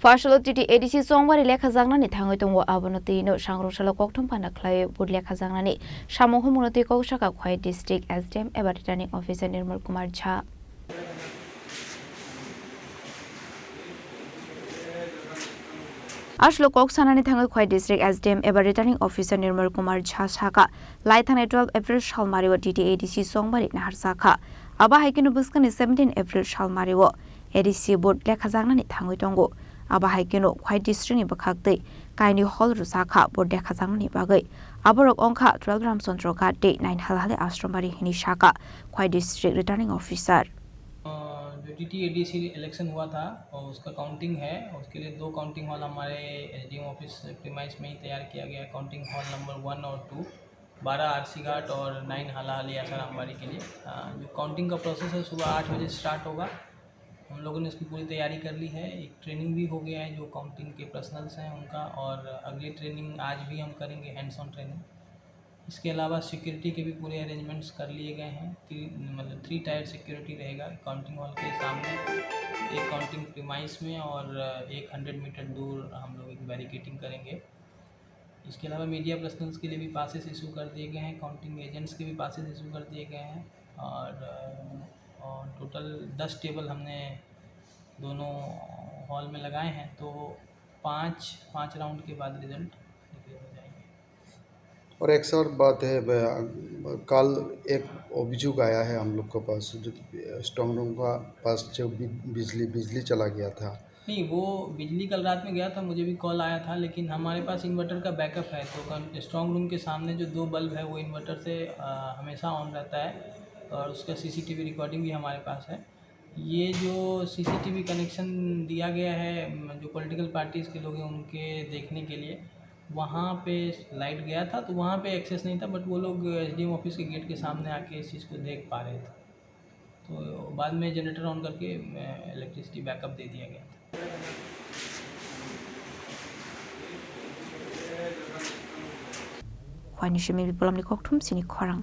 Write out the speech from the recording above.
Farsalo titi edisi songwari lekha jangnani thangoi tongo abonoti no sangrosalo kokthom pana khlai bud lekha jangnani samong humunoti koksaka khwai district SDM eba returning officer Nirmal Kumar Jha Ashlo koksanani thangoi khwai district SDM eba returning officer Nirmal Kumar Jha saka lai thane 12 April shalmariwo titi edisi songwari nahar saka aba haikinu buskani 17 April shalmariwo edisi bud lekha jangnani thangoi tongo aba haikino khwai district ni bakhakte kaini hall rusakha borde khajangni bagai aborok ongkha 12 ramchandra gate 9 halhale ashramari hini shaka khwai district returning officer जो TTADC election हुआ था और उसका counting है। उसके लिए 2 counting hall हमारे SDM office premise में ही तैयार किया गया है। काउंटिंग हॉल नंबर 1 और 2 12 आरसी घाट और 9 हालाहाली आसारामबाड़ी के लिए जो काउंटिंग का प्रोसेस है सुबह 8 बजे स्टार्ट होगा। हम लोगों ने इसकी पूरी तैयारी कर ली है। एक ट्रेनिंग भी हो गया है जो काउंटिंग के पर्सनल्स हैं उनका, और अगली ट्रेनिंग आज भी हम करेंगे, हैंड्स ऑन ट्रेनिंग। इसके अलावा सिक्योरिटी के भी पूरे अरेंजमेंट्स कर लिए गए हैं। 3 टायर सिक्योरिटी रहेगा काउंटिंग हॉल के सामने, एक काउंटिंग प्रीमाइस में और एक 100 मीटर दूर हम लोग एक बैरिकेटिंग करेंगे। इसके अलावा मीडिया पर्सनल्स के लिए भी पासेस इशू कर दिए गए हैं, काउंटिंग एजेंट्स के भी पासेस इशू कर दिए गए हैं, और टोटल 10 टेबल हमने दोनों हॉल में लगाए हैं। तो 5 राउंड के बाद रिज़ल्ट डिक्लेयर हो जाएंगे। और एक और बात है, कल एक अभियोग आया है हम लोग के पास, जो स्ट्रॉन्ग रूम का पास जो बिजली चला गया था। नहीं, वो बिजली कल रात में गया था, मुझे भी कॉल आया था, लेकिन हमारे पास इन्वर्टर का बैकअप है। तो स्ट्रॉन्ग रूम के सामने जो 2 बल्ब है वो इन्वर्टर से हमेशा ऑन रहता है, और उसका सीसीटीवी रिकॉर्डिंग भी हमारे पास है। ये जो सीसीटीवी कनेक्शन दिया गया है जो पॉलिटिकल पार्टीज़ के लोग हैं उनके देखने के लिए, वहाँ पे लाइट गया था तो वहाँ पे एक्सेस नहीं था, बट वो लोग एसडीएम ऑफिस के गेट के सामने आके इस चीज़ को देख पा रहे थे। तो बाद में जनरेटर ऑन करके इलेक्ट्रिसिटी बैकअप दे दिया गया था। Khwai ni shimi bipolam ni kokthum sini khwarang